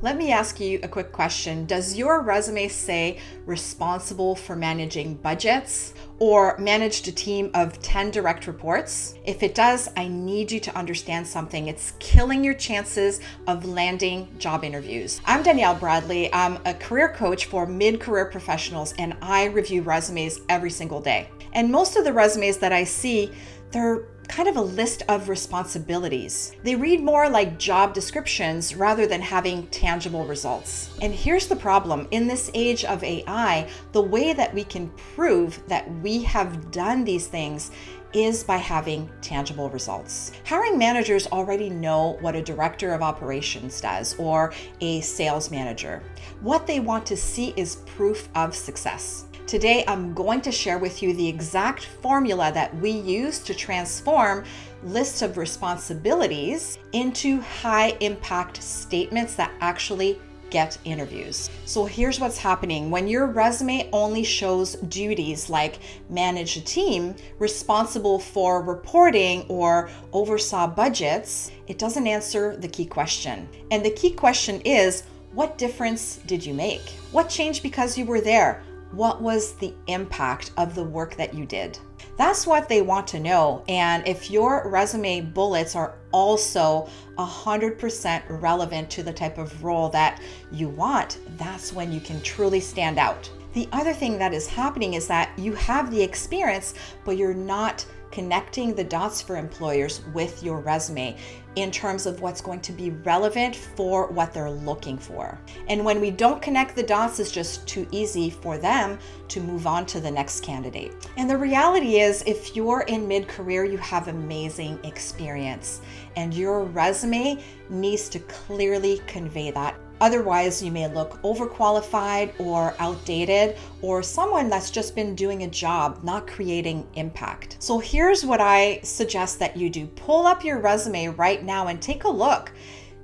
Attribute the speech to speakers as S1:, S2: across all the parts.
S1: Let me ask you a quick question. Does your resume say responsible for managing budgets or managed a team of 10 direct reports? If it does, I need you to understand something. It's killing your chances of landing job interviews. I'm Danielle Bradley. I'm a career coach for mid-career professionals, and I review resumes every single day. And most of the resumes that I see, they're kind of a list of responsibilities. They read more like job descriptions rather than having tangible results. And here's the problem. In this age of AI, the way that we can prove that we have done these things is by having tangible results. Hiring managers already know what a director of operations does or a sales manager. What they want to see is proof of success. Today, I'm going to share with you the exact formula that we use to transform lists of responsibilities into high impact statements that actually get interviews. So here's what's happening. When your resume only shows duties like manage a team, responsible for reporting, or oversaw budgets, it doesn't answer the key question. And the key question is, what difference did you make? What changed because you were there? What was the impact of the work that you did? That's what they want to know. And if your resume bullets are also 100% relevant to the type of role that you want, that's when you can truly stand out. The other thing that is happening is that you have the experience, but you're not connecting the dots for employers with your resume in terms of what's going to be relevant for what they're looking for. And when we don't connect the dots, it's just too easy for them to move on to the next candidate. And the reality is, if you're in mid-career, you have amazing experience, and your resume needs to clearly convey that. Otherwise, you may look overqualified or outdated, or someone that's just been doing a job, not creating impact. So here's what I suggest that you do. Pull up your resume right now and take a look.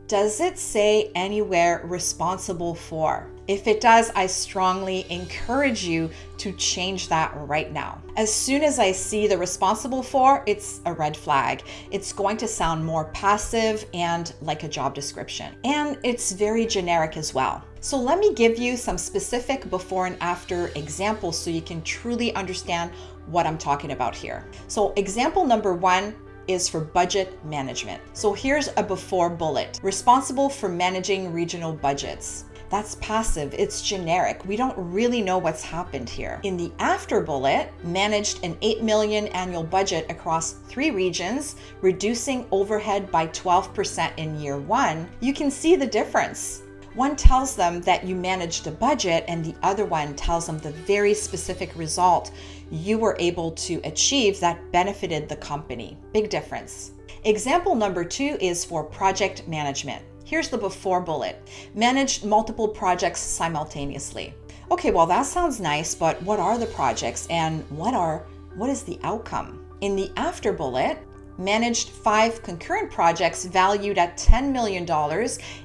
S1: Does it say anywhere responsible for? If it does, I strongly encourage you to change that right now. As soon as I see the responsible for, it's a red flag. It's going to sound more passive and like a job description. And it's very generic as well. So let me give you some specific before and after examples so you can truly understand what I'm talking about here. So example number 1 is for budget management. So here's a before bullet. Responsible for managing regional budgets. That's passive, it's generic. We don't really know what's happened here. In the after bullet, managed an $8 million annual budget across 3 regions, reducing overhead by 12% in year 1. You can see the difference. One tells them that you managed a budget, and the other one tells them the very specific result you were able to achieve that benefited the company. Big difference. Example number 2 is for project management. Here's the before bullet. Managed multiple projects simultaneously. Okay, well that sounds nice, but what are the projects and what is the outcome? In the after bullet, managed 5 concurrent projects valued at $10 million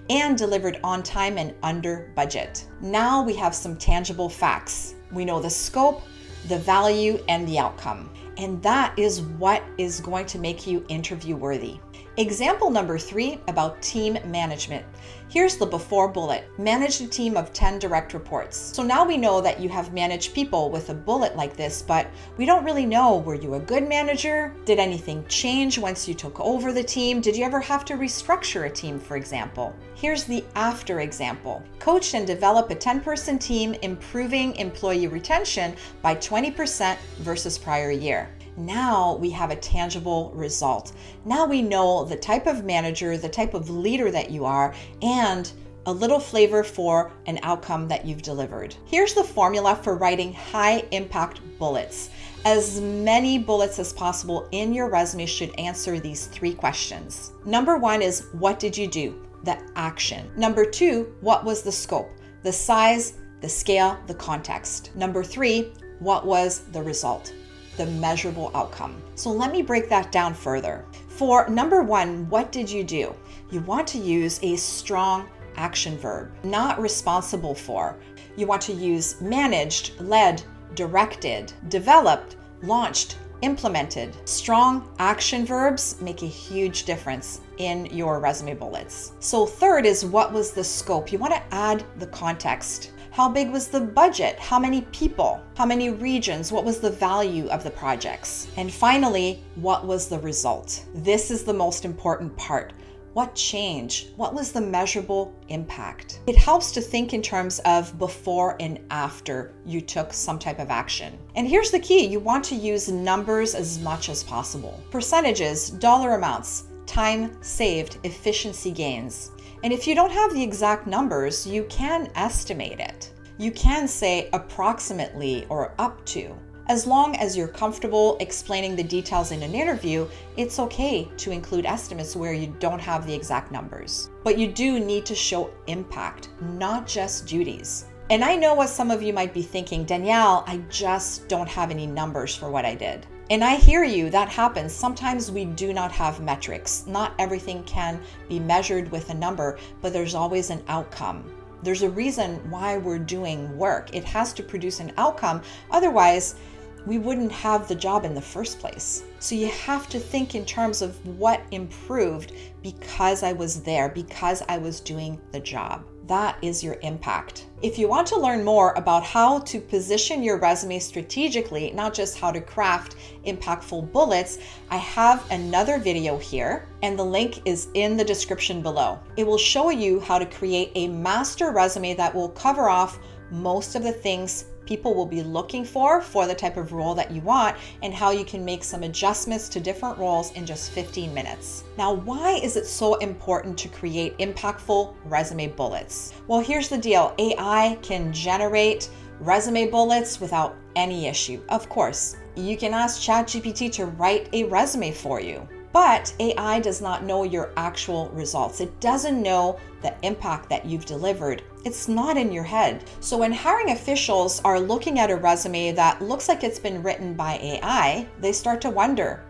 S1: and delivered on time and under budget. Now we have some tangible facts. We know the scope, the value, and the outcome. And that is what is going to make you interview worthy. Example number 3 about team management. Here's the before bullet. Managed a team of 10 direct reports. So now we know that you have managed people with a bullet like this, but we don't really know, were you a good manager? Did anything change once you took over the team? Did you ever have to restructure a team, for example? Here's the after example. Coach and develop a 10-person team, improving employee retention by 20% versus prior year. Now we have a tangible result. Now we know the type of manager, the type of leader that you are, and a little flavor for an outcome that you've delivered. Here's the formula for writing high impact bullets. As many bullets as possible in your resume should answer these 3 questions. Number 1 is, what did you do? The action. Number 2, what was the scope? The size, the scale, the context. Number 3, what was the result? The measurable outcome. So let me break that down further. For number 1, what did you do? You want to use a strong action verb, not responsible for. You want to use managed, led, directed, developed, launched, implemented. Strong action verbs make a huge difference in your resume bullets. So third is, what was the scope? You want to add the context. How big was the budget? How many people? How many regions? What was the value of the projects? And finally, what was the result? This is the most important part. What changed? What was the measurable impact? It helps to think in terms of before and after you took some type of action. And here's the key. You want to use numbers as much as possible. Percentages, dollar amounts, time saved, efficiency gains. And if you don't have the exact numbers, you can estimate it. You can say approximately or up to. As long as you're comfortable explaining the details in an interview, it's okay to include estimates where you don't have the exact numbers. But you do need to show impact, not just duties. And I know what some of you might be thinking, Danielle, I just don't have any numbers for what I did. And I hear you, that happens. Sometimes we do not have metrics. Not everything can be measured with a number, but there's always an outcome. There's a reason why we're doing work. It has to produce an outcome. Otherwise, we wouldn't have the job in the first place. So you have to think in terms of what improved because I was there, because I was doing the job. That is your impact. If you want to learn more about how to position your resume strategically, not just how to craft impactful bullets, I have another video here, and the link is in the description below. It will show you how to create a master resume that will cover off most of the things people will be looking for the type of role that you want, and how you can make some adjustments to different roles in just 15 minutes. Now, why is it so important to create impactful resume bullets? Well, here's the deal. AI can generate resume bullets without any issue. Of course, you can ask ChatGPT to write a resume for you. But AI does not know your actual results. It doesn't know the impact that you've delivered. It's not in your head. So when hiring officials are looking at a resume that looks like it's been written by AI, they start to wonder,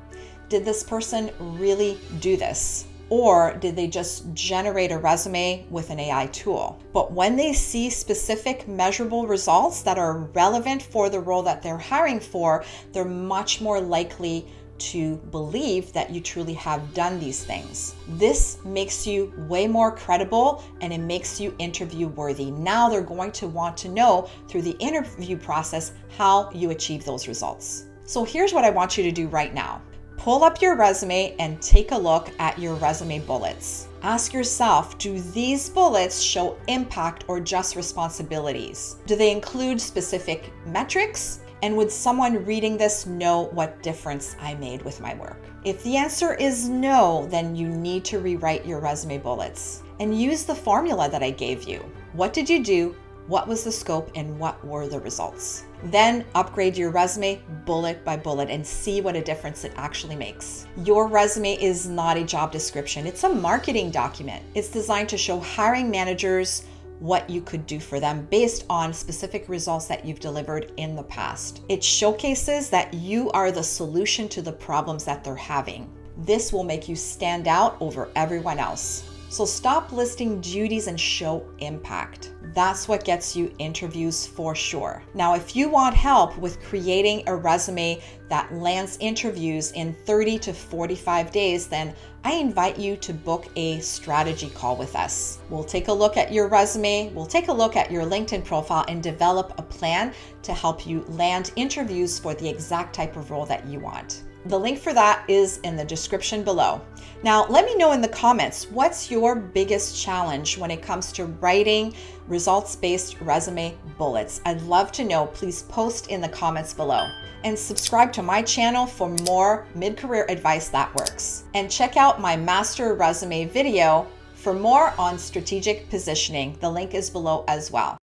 S1: did this person really do this? Or did they just generate a resume with an AI tool? But when they see specific measurable results that are relevant for the role that they're hiring for, they're much more likely to believe that you truly have done these things. This makes you way more credible, and it makes you interview worthy. Now they're going to want to know through the interview process how you achieve those results. So here's what I want you to do right now. Pull up your resume and take a look at your resume bullets. Ask yourself, do these bullets show impact or just responsibilities? Do they include specific metrics? And would someone reading this know what difference I made with my work? If the answer is no, then you need to rewrite your resume bullets and use the formula that I gave you. What did you do? What was the scope, and what were the results? Then upgrade your resume bullet by bullet and see what a difference it actually makes. Your resume is not a job description. It's a marketing document. It's designed to show hiring managers what you could do for them based on specific results that you've delivered in the past. It showcases that you are the solution to the problems that they're having. This will make you stand out over everyone else. So stop listing duties and show impact. That's what gets you interviews for sure. Now, if you want help with creating a resume that lands interviews in 30 to 45 days, then I invite you to book a strategy call with us. We'll take a look at your resume, we'll take a look at your LinkedIn profile, and develop a plan to help you land interviews for the exact type of role that you want. The link for that is in the description below. Now, let me know in the comments, what's your biggest challenge when it comes to writing results-based resume bullets? I'd love to know. Please post in the comments below. And subscribe to my channel for more mid-career advice that works. And check out my master resume video for more on strategic positioning. The link is below as well.